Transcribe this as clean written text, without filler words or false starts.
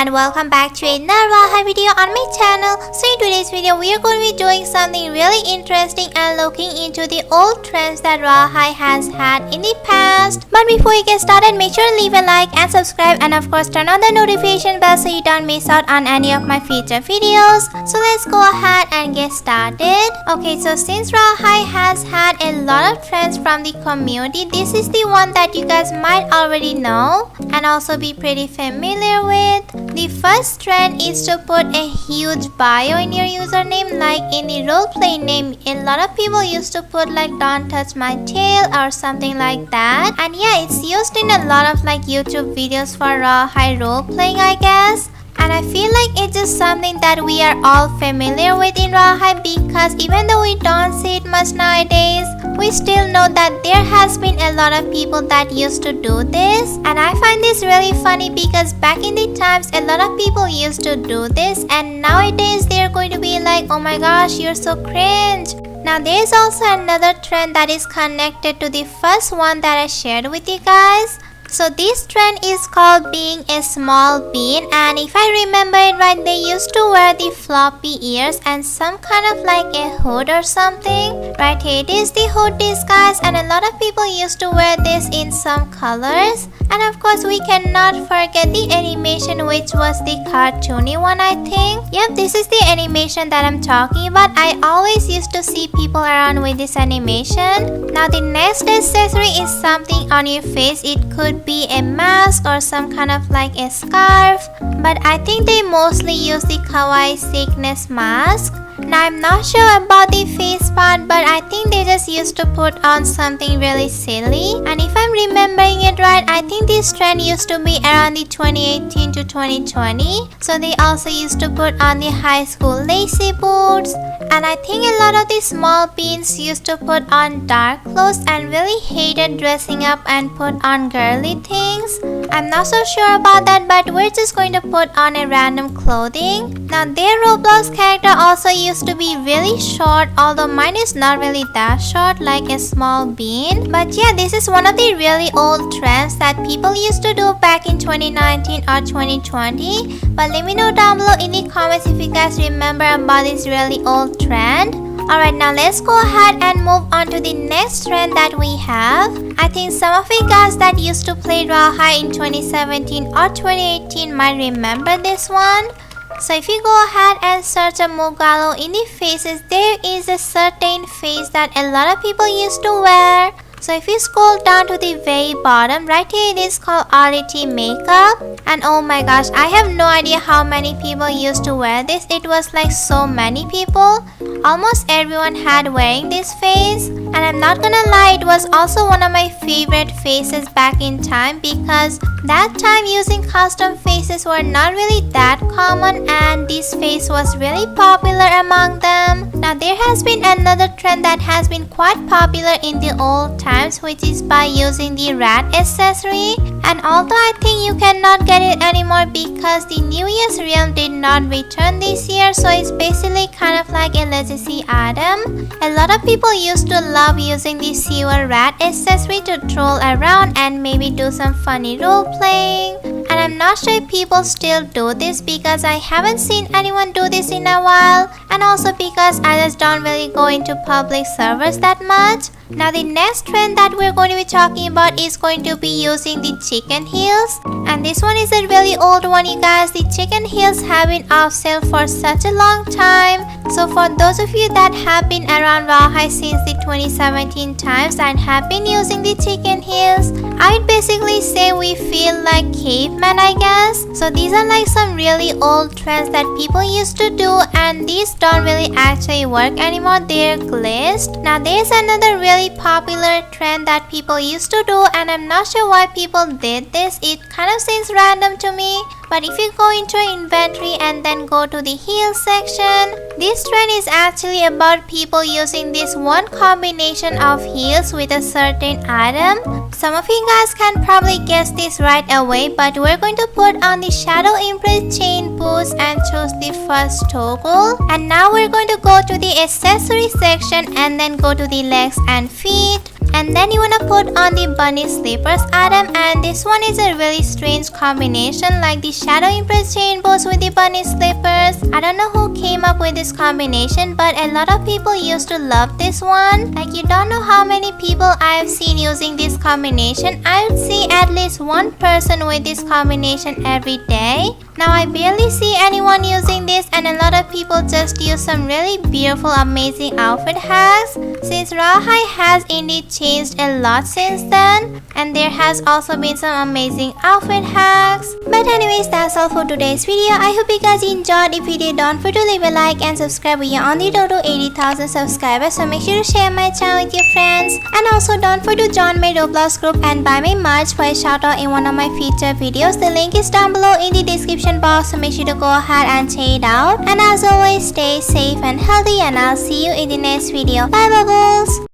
and welcome back to another video on my channel. So in today's video we are going to be doing something really interesting and looking into the old trends that Royale has had in the past. But before you get started, make sure to leave a like and subscribe, and of course turn on the notification bell so you don't miss out on any of my future videos. So let's go ahead and get started. Okay, so since Royale has had a lot of trends from the community, this is the one that you guys might already know and also be pretty familiar with. The first trend is to put a huge bio in your username. Like in the roleplay name, a lot of people used to put like "don't touch my tail" or something like that. And yeah, it's used in a lot of like YouTube videos for high role playing, I guess. And I feel like it's just something that we are all familiar with in Royale, because even though we don't see it much nowadays, we still know that there has been a lot of people that used to do this. And I find this really funny because back in the times a lot of people used to do this, and nowadays they're going to be like, oh my gosh, you're so cringe. Now there's also another trend that is connected to the first one that I shared with you guys. So this trend is called being a small bean, and if I remember it right, they used to wear the floppy ears and some kind of like a hood or something. Right here it is, the hood disguise, and a lot of people used to wear this in some colors. And of course we cannot forget the animation, which was the cartoony one, I think. Yep, this is the animation that I'm talking about. I always used to see people around with this animation. Now the next accessory is something on your face. It could be a mask or some kind of like a scarf, but I think they mostly use the kawaii sickness mask. Now I'm not sure about the face part, but I think they just used to put on something really silly. And if I'm remembering it right, I think this trend used to be around the 2018 to 2020. So they also used to put on the high school lacy boots. And I think a lot of the small beans used to put on dark clothes and really hated dressing up and put on girly things. I'm not so sure about that, but we're just going to put on a random clothing. Now their Roblox character also used to be really short, although mine is not really that short, like a small bean. But yeah, this is one of the really old trends that people used to do back in 2019 or 2020. But let me know down below in the comments if you guys remember about this really old trend. Alright, now let's go ahead and move on to the next trend that we have. I think some of you guys that used to play Royale in 2017 or 2018 might remember this one. So if you go ahead and search a Mugalo in the faces, there is a certain face that a lot of people used to wear. So if you scroll down to the very bottom, right here it is called RT makeup. And oh my gosh, I have no idea how many people used to wear this. It was like so many people. Almost everyone had wearing this face. And I'm not gonna lie, it was also one of my favorite faces back in time, because that time using custom faces were not really that common, and this face was really popular among them. Now there has been another trend that has been quite popular in the old times, which is by using the rat accessory. And although I think you cannot get it anymore because the New Year's realm did not return this year, so it's basically kind of like a legacy item. A lot of people used to love using the silver rat accessory to troll around and maybe do some funny role playing. And I'm not sure if people still do this because I haven't seen anyone do this in a while, and also because I just don't really go into public servers that much. Now the next trend that we're going to be talking about is going to be using the chicken heels. And this one is a really old one, you guys. The chicken heels have been off sale for such a long time. So for those of you that have been around Royale since the 2017 times and have been using the chicken heels, I would basically say we feel like cavemen, I guess. So these are like some really old trends that people used to do, and these don't really actually work anymore. They're glitched. Now there's another really popular trend that people used to do, and I'm not sure why people did this. It kind of seems random to me. But if you go into inventory and then go to the heel section, this trend is actually about people using this one combination of heels with a certain item. Some of you guys can probably guess this right away, but we're going to put on the shadow imprint chain boots and choose the first toggle. And now we're going to go to the accessory section and then go to the legs and feet. And then you wanna put on the bunny slippers, Adam, and this one is a really strange combination, like the shadow impress rainbows with the bunny slippers. I don't know who came up with this combination, but a lot of people used to love this one. Like, you don't know how many people I have seen using this combination. I would see at least one person with this combination every day. Now I barely see anyone using this, and a lot of people just use some really beautiful, amazing outfit hacks. Since Rawhide has indeed changed a lot since then, and there has also been some amazing outfit hacks. But anyways, that's all for today's video. I hope you guys enjoyed. If you did, don't forget to leave a like and subscribe. We are on the road to 80,000 subscribers, so make sure to share my channel with your friends. And also don't forget to join my Roblox group and buy my merch for a shout out in one of my featured videos. The link is down below in the description box, so make sure to go ahead and check it out. And as always, stay safe and healthy, and I'll see you in the next video. Bye bubbles!